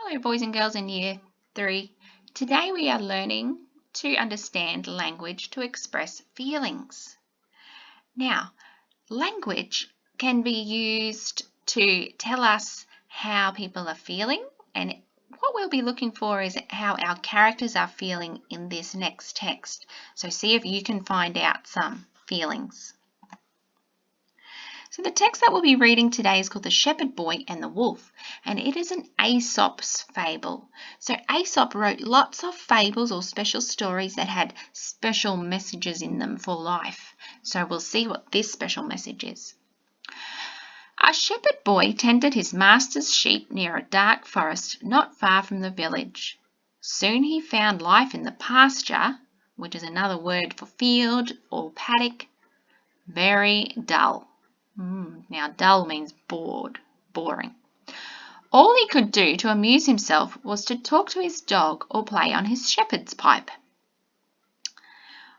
Hello boys and girls in Year 3. Today we are learning to understand language to express feelings. Now, language can be used to tell us how people are feeling, and what we'll be looking for is how our characters are feeling in this next text. So see if you can find out some feelings. So the text that we'll be reading today is called The Shepherd Boy and the Wolf, and it is an Aesop's fable. So Aesop wrote lots of fables or special stories that had special messages in them for life. So we'll see what this special message is. A shepherd boy tended his master's sheep near a dark forest not far from the village. Soon he found life in the pasture, which is another word for field or paddock, very dull. Now, dull means bored, boring. All he could do to amuse himself was to talk to his dog or play on his shepherd's pipe.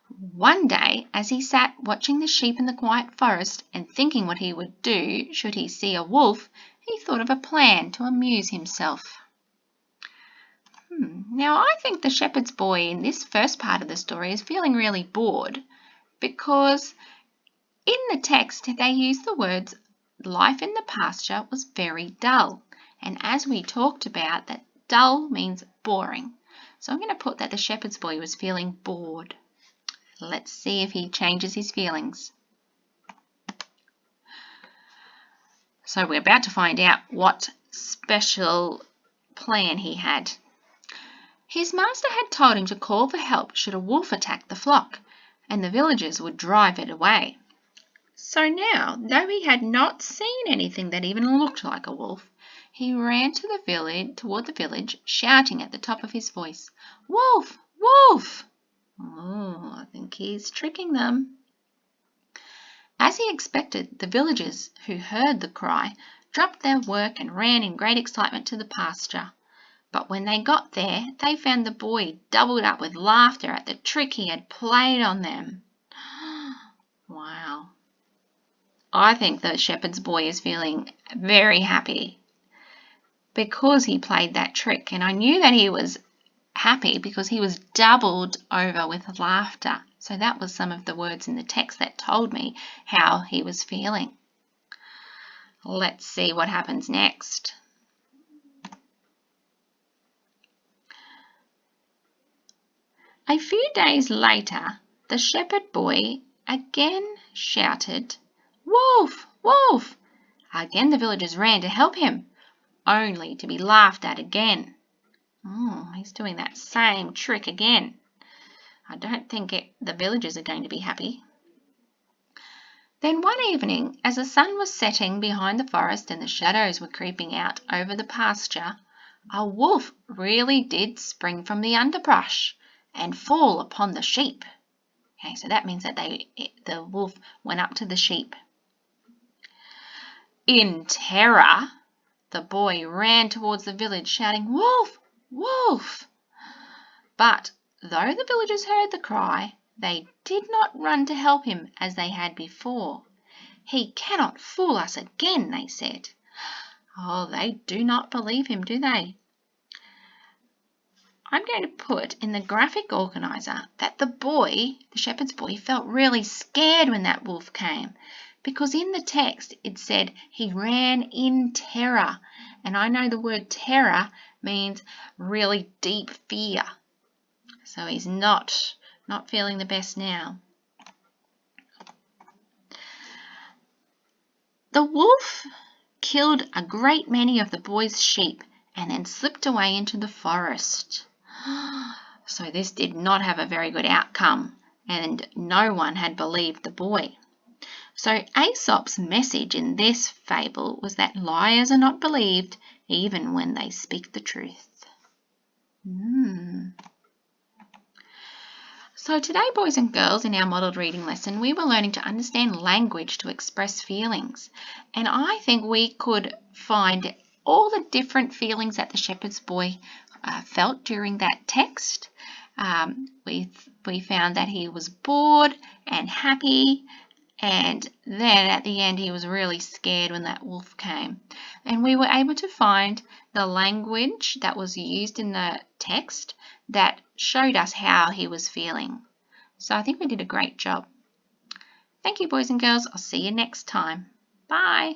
One day, as he sat watching the sheep in the quiet forest and thinking what he would do should he see a wolf, he thought of a plan to amuse himself. Now, I think the shepherd's boy in this first part of the story is feeling really bored because in the text, they use the words, life in the pasture was very dull. And as we talked about, that dull means boring. So I'm going to put that the shepherd's boy was feeling bored. Let's see if he changes his feelings. So we're about to find out what special plan he had. His master had told him to call for help should a wolf attack the flock, and the villagers would drive it away. So now, though he had not seen anything that even looked like a wolf, he ran toward the village, shouting at the top of his voice, "Wolf! Wolf!" Oh, I think he's tricking them. As he expected, the villagers who heard the cry dropped their work and ran in great excitement to the pasture. But when they got there, they found the boy doubled up with laughter at the trick he had played on them. Wow. I think the shepherd's boy is feeling very happy because he played that trick, and I knew that he was happy because he was doubled over with laughter. So that was some of the words in the text that told me how he was feeling. Let's see what happens next. A few days later, the shepherd boy again shouted, "Wolf! Wolf!" Again the villagers ran to help him, only to be laughed at again. Oh, he's doing that same trick again. I don't think the villagers are going to be happy. Then one evening, as the sun was setting behind the forest and the shadows were creeping out over the pasture, a wolf really did spring from the underbrush and fall upon the sheep. Okay, so that means that the wolf went up to the sheep. In terror, the boy ran towards the village shouting, "Wolf! Wolf!" But though the villagers heard the cry, they did not run to help him as they had before. "He cannot fool us again," they said. Oh, they do not believe him, do they? I'm going to put in the graphic organizer that the shepherd's boy, felt really scared when that wolf came, because in the text it said he ran in terror, and I know the word terror means really deep fear. So he's not feeling the best now. The wolf killed a great many of the boy's sheep and then slipped away into the forest. So this did not have a very good outcome, and no one had believed the boy. So Aesop's message in this fable was that liars are not believed even when they speak the truth. So today, boys and girls, in our modelled reading lesson, we were learning to understand language to express feelings. And I think we could find all the different feelings that the shepherd's boy felt during that text. We found that he was bored and happy And then at the end he was really scared when that wolf came. And we were able to find the language that was used in the text that showed us how he was feeling. So I think we did a great job. Thank you, boys and girls. I'll see you next time. Bye.